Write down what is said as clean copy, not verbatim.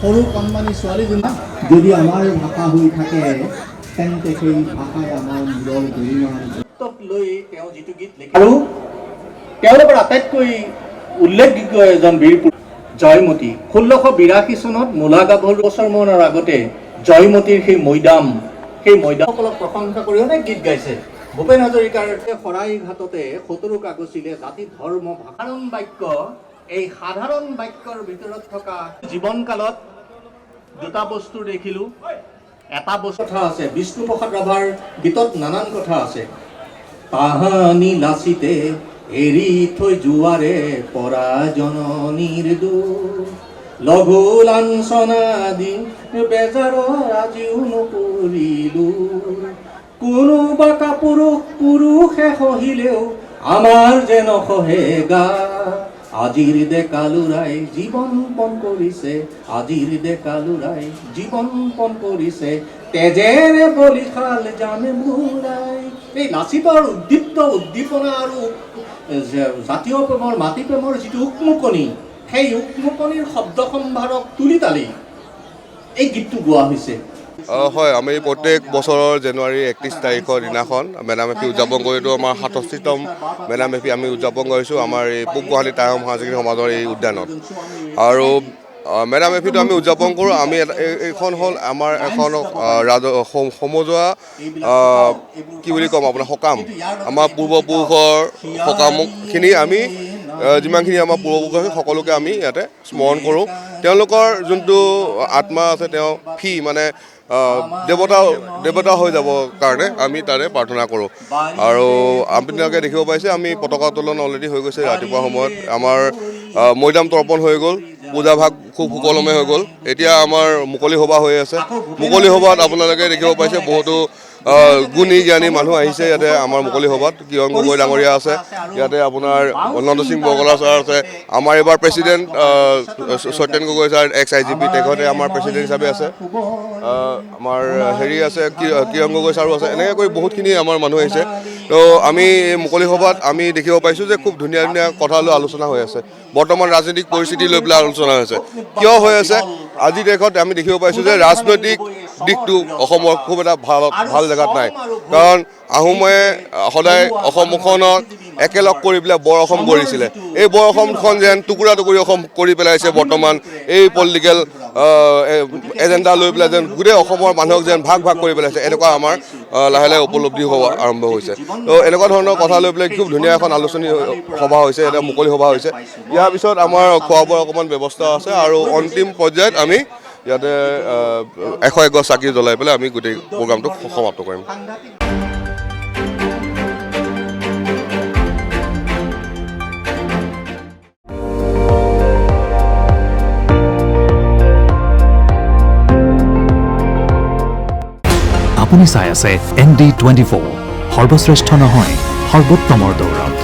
সৰু কণমানি ছোৱালীজনী যদি আমাৰ ভাষা হৈ থাকে তেন্তে সেই ভাষাই আমাৰ মূৰৰ গৰিমা লৈ তেওঁ যিটো গীত লিখিলে আৰু তেওঁলোকৰ আটাইতকৈ উল্লেখযোগ্য এজন বীৰ জয়মতী 1682 চনত মূলা গাভৰু বছৰমানৰ আগতে জয়মতীৰ সেই মৈদামসকলক প্ৰশংসা কৰি অনেক গীত গাইছে। ভূপেন হাজৰিকাৰ শৰাইঘাটতে 17 কাগজিলে জাতি ধৰ্ম ভাষাৰণ বাক্য এই সাধাৰণ বাক্যৰ ভিতৰত থকা জীৱনকালত দুটা বস্তু দেখিলোঁ। এটা বস্তু কথা আছে বিষ্ণুপ্ৰসাদ ৰাভাৰ গীতত নানান কথা আছে। তাহানি লাচিতে এৰি থৈ যোৱাৰে পৰা জননীৰ দুখ লঘু লাঞ্ছনা দি বেজাৰ আজিও নকৰিলোঁ কোনোবা পুৰুষে সহিলেও আমাৰ যে নসহে গা আজিৰ ডেকালুৰাই জীৱন পণ কৰিছে আজিৰ ডেকালুৰাই জীৱন পণ কৰিছে তেজেৰে বলিশাল জানে বুৰাই। এই লাচিতৰ উদ্দীপনা আৰু জাতীয় প্ৰেমৰ মাটি প্ৰেমৰ যিটো উকমুকনি সেই উকমুকনিৰ শব্দ সম্ভাৰক তুলি তালি এই গীতটো গোৱা হৈছে। হয়, আমি প্ৰত্যেক বছৰৰ জানুৱাৰী 31 তাৰিখৰ দিনাখন মেডাম মেফি উদযাপন কৰিটো আমাৰ 67তম মেডাম মেফি আমি উদযাপন কৰিছোঁ আমাৰ এই পূব গুৱাহাটী টাই সাংস্কৃতিক সমাজৰ এই উদ্যানত। আৰু মেডাম মেফিটো আমি উদযাপন কৰোঁ। আমি এইখন হ'ল আমাৰ এখন সমজুৱা কি বুলি ক'ম আপোনাৰ সকাম। আমাৰ পূৰ্বপুৰুষৰ সকামখিনি আমি যিমানখিনি আমাৰ পূৰ্বপুৰুষ সকলোকে আমি ইয়াতে স্মৰণ কৰোঁ। তেওঁলোকৰ যোনটো আত্মা আছে তেওঁ মানে দেৱতা হৈ যাব কাৰণে আমি তাৰে প্ৰাৰ্থনা কৰোঁ। আৰু আপোনালোকে দেখিব পাইছে আমি পতাকা উত্তোলন অলৰেডি হৈ গৈছে ৰাতিপুৱা সময়ত। আমাৰ মৈদাম তৰ্পণ হৈ গ'ল, পূজা ভাগ খুব সুকলমে হৈ গ'ল। এতিয়া আমাৰ মুকলি সভা হৈ আছে। মুকলি সভাত আপোনালোকে দেখিব পাইছে বহুতো গুণী জ্ঞানী মানুহ আহিছে ইয়াতে আমাৰ মুকলি সভাত। কিৰণ গগৈ ডাঙৰীয়া আছে, ইয়াতে আপোনাৰ অনন্ত সিং বগলা ছাৰ আছে, আমাৰ এইবাৰ president Satyen Gogoi sir ex-IGP তেখেতে আমাৰ প্ৰেচিডেণ্ট হিচাপে আছে, আমাৰ হেৰি আছে কিৰণ গগৈ ছাৰো আছে, এনেকৈ কৰি বহুতখিনি আমাৰ মানুহ আহিছে। তো আমি এই মুকলি সভাত আমি দেখিব পাইছোঁ যে খুব ধুনীয়া ধুনীয়া কথা লৈ আলোচনা হৈ আছে। বৰ্তমান ৰাজনৈতিক পৰিস্থিতি লৈ পেলাই আলোচনা হৈ আছে। কিয় হৈ আছে আজিৰ দেশত আমি দেখিব পাইছোঁ যে ৰাজনৈতিক দিশটো অসমৰ খুব এটা ভাল জেগাত নাই। কাৰণ আহোমে সদায় অসমখনক একেলগ কৰি পেলাই বৰ অসম গঢ়িছিলে। এই বৰ অসমখন যেন টুকুৰা টুকুৰি অসম কৰি পেলাইছে বৰ্তমান এই পলিটিকেল এজেণ্ডা লৈ পেলাই যেন গোটেই অসমৰ মানুহক যেন ভাগ কৰি পেলাইছে। এনেকুৱা আমাৰ লাহে লাহে উপলব্ধি হোৱা আৰম্ভ হৈছে। তো এনেকুৱা ধৰণৰ কথা লৈ পেলাই খুব ধুনীয়া এখন আলোচনী সভা হৈছে, এটা মুকলি সভা হৈছে। ইয়াৰ পিছত আমাৰ খোৱা বোৱাৰ অকণমান ব্যৱস্থা আছে আৰু অন্তিম পৰ্যায়ত আমি ইয়াতে 101 গছ চাকি জ্বলাই পেলাই আমি গোটেই প্ৰগ্ৰামটো সমাপ্ত কৰিম। আপুনি চাই আছে ND24 সৰ্বশ্ৰেষ্ঠ নহয় সৰ্বোত্তমৰ দৌৰত।